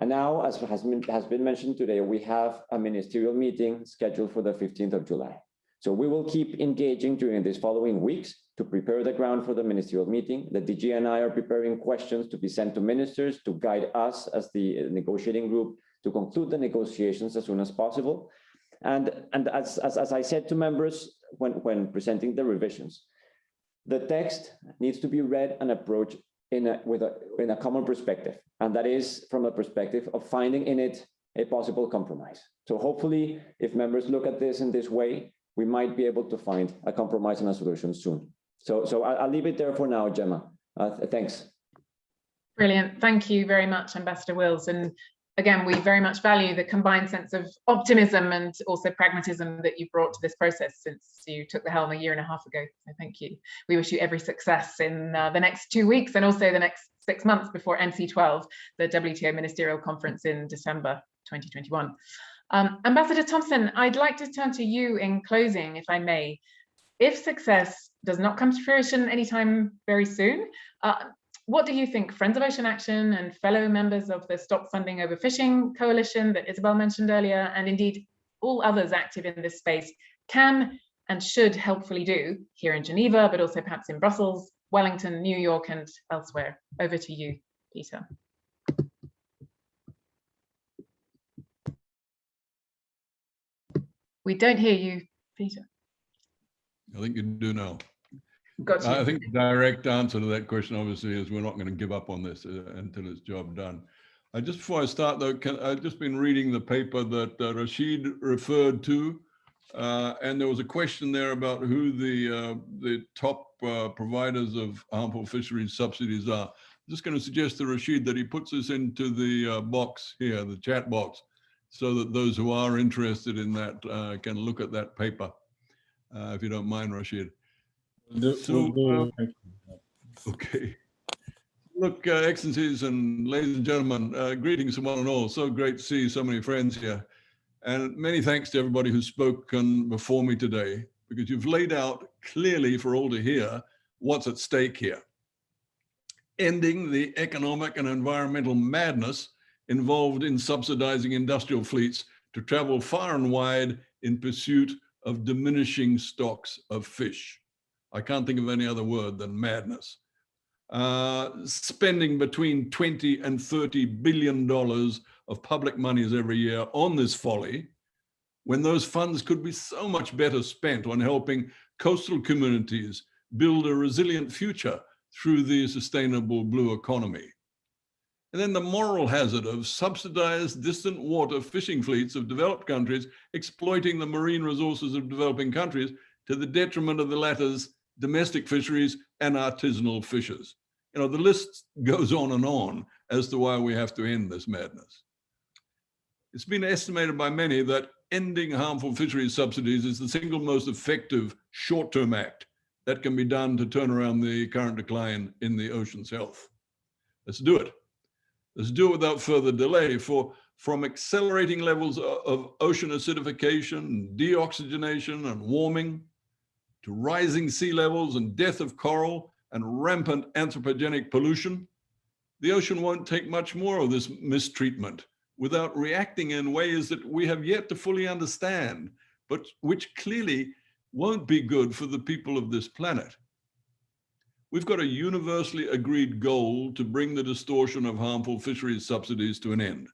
And now, as has been mentioned today, we have a ministerial meeting scheduled for the 15th of July. So we will keep engaging during these following weeks to prepare the ground for the ministerial meeting. The DG and I are preparing questions to be sent to ministers to guide us as the negotiating group to conclude the negotiations as soon as possible. And as I said to members when presenting the revisions, the text needs to be read and approached in a common perspective, and that is from a perspective of finding in it a possible compromise. So hopefully, if members look at this in this way, we might be able to find a compromise and a solution soon. So I'll leave it there for now, Gemma. Thanks. Brilliant. Thank you very much, Ambassador Wills. And again, we very much value the combined sense of optimism and also pragmatism that you brought to this process since you took the helm a year and a half ago. So thank you. We wish you every success in the next 2 weeks and also the next 6 months before MC12, the WTO Ministerial Conference in December 2021. Ambassador Thompson, I'd like to turn to you in closing, if I may. If success does not come to fruition anytime very soon, what do you think Friends of Ocean Action and fellow members of the Stop Funding Overfishing Coalition that Isabel mentioned earlier, and indeed all others active in this space, can and should helpfully do here in Geneva, but also perhaps in Brussels, Wellington, New York, and elsewhere? Over to you, Peter. We don't hear you, Peter. I think you do now. Got you. I think the direct answer to that question, obviously, is we're not going to give up on this until it's job done. Just before I start, though, I've just been reading the paper that Rasheed referred to, and there was a question there about who the top providers of harmful fisheries subsidies are. I'm just going to suggest to Rasheed that he puts this into the box here, the chat box, so that those who are interested in that can look at that paper, if you don't mind, Rasheed. Okay. Look, Excellencies and ladies and gentlemen, greetings to one and all. So great to see so many friends here. And many thanks to everybody who's spoken before me today, because you've laid out clearly for all to hear what's at stake here. Ending the economic and environmental madness involved in subsidizing industrial fleets to travel far and wide in pursuit of diminishing stocks of fish. I can't think of any other word than madness. Spending between 20 and $30 billion of public monies every year on this folly, when those funds could be so much better spent on helping coastal communities build a resilient future through the sustainable blue economy. And then the moral hazard of subsidized distant water fishing fleets of developed countries exploiting the marine resources of developing countries to the detriment of the latter's domestic fisheries and artisanal fishers. You know, the list goes on as to why we have to end this madness. It's been estimated by many that ending harmful fisheries subsidies is the single most effective short-term act that can be done to turn around the current decline in the ocean's health. Let's do it. Let's do it without further delay, for from accelerating levels of ocean acidification, deoxygenation, and warming, to rising sea levels and death of coral and rampant anthropogenic pollution, the ocean won't take much more of this mistreatment without reacting in ways that we have yet to fully understand, but which clearly won't be good for the people of this planet. We've got a universally agreed goal to bring the distortion of harmful fisheries subsidies to an end.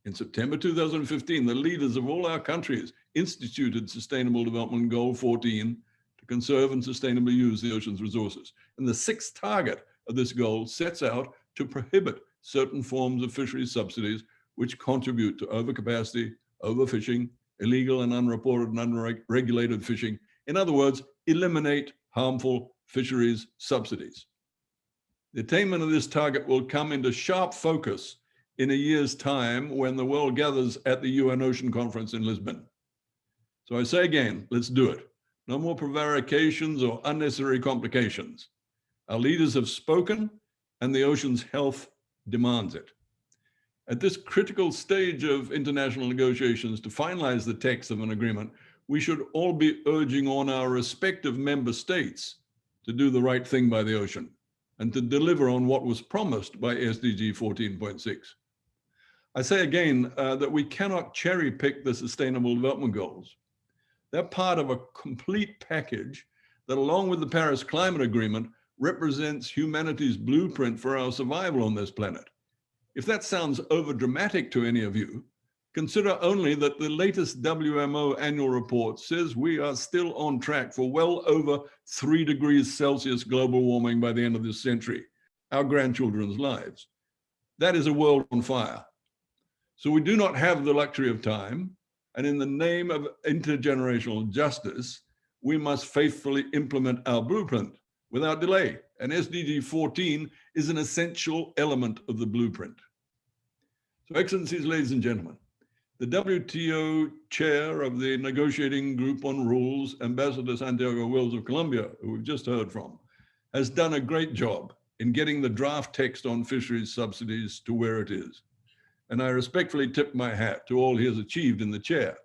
In September 2015, the leaders of all our countries instituted Sustainable Development Goal 14 to conserve and sustainably use the ocean's resources. And the sixth target of this goal sets out to prohibit certain forms of fisheries subsidies which contribute to overcapacity, overfishing, illegal and unreported and unregulated fishing. In other words, eliminate harmful fisheries subsidies. The attainment of this target will come into sharp focus in a year's time when the world gathers at the UN Ocean Conference in Lisbon. So I say again, let's do it. No more prevarications or unnecessary complications. Our leaders have spoken and the ocean's health demands it. At this critical stage of international negotiations to finalize the text of an agreement, we should all be urging on our respective member states to do the right thing by the ocean and to deliver on what was promised by SDG 14.6. I say again that we cannot cherry pick the Sustainable Development Goals. They're part of a complete package that, along with the Paris Climate Agreement, represents humanity's blueprint for our survival on this planet. If that sounds overdramatic to any of you, consider only that the latest WMO annual report says we are still on track for well over 3 degrees Celsius global warming by the end of this century, our grandchildren's lives. That is a world on fire. So we do not have the luxury of time, and in the name of intergenerational justice, we must faithfully implement our blueprint without delay. And SDG 14 is an essential element of the blueprint. So, Excellencies, ladies and gentlemen, the WTO chair of the negotiating group on rules, Ambassador Santiago of Colombia, who we've just heard from, has done a great job in getting the draft text on fisheries subsidies to where it is. And I respectfully tip my hat to all he has achieved in the chair.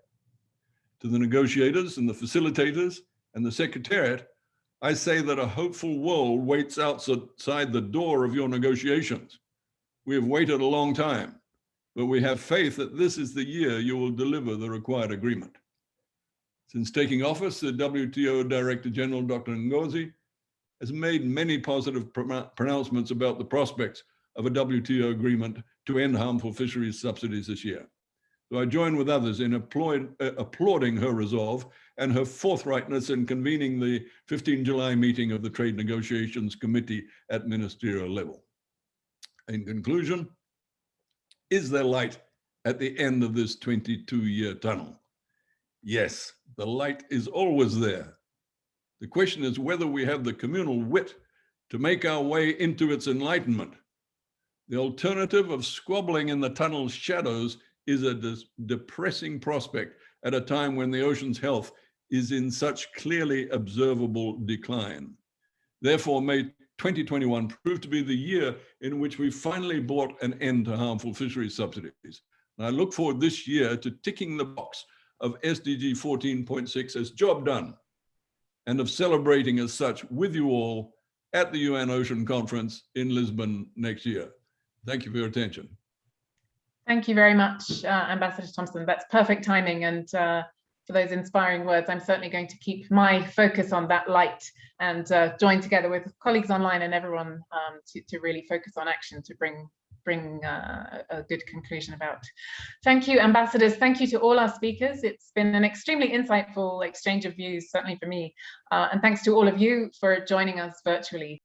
To the negotiators and the facilitators and the Secretariat, I say that a hopeful world waits outside the door of your negotiations. We have waited a long time, but we have faith that this is the year you will deliver the required agreement. Since taking office, the WTO Director General, Dr. Ngozi, has made many positive pronouncements about the prospects of a WTO agreement to end harmful fisheries subsidies this year. So I join with others in applauding her resolve and her forthrightness in convening the 15 July meeting of the Trade Negotiations Committee at ministerial level. In conclusion, is there light at the end of this 22-year tunnel? Yes, the light is always there. The question is whether we have the communal wit to make our way into its enlightenment. The alternative of squabbling in the tunnel's shadows is a depressing prospect at a time when the ocean's health is in such clearly observable decline. Therefore, may 2021 prove to be the year in which we finally brought an end to harmful fisheries subsidies. And I look forward this year to ticking the box of SDG 14.6 as job done, and of celebrating as such with you all at the UN Ocean Conference in Lisbon next year. Thank you for your attention. Thank you very much, Ambassador Thompson. That's perfect timing, and for those inspiring words. I'm certainly going to keep my focus on that light and join together with colleagues online and everyone to really focus on action to bring a good conclusion about. Thank you, ambassadors. Thank you to all our speakers. It's been an extremely insightful exchange of views, certainly for me. And thanks to all of you for joining us virtually.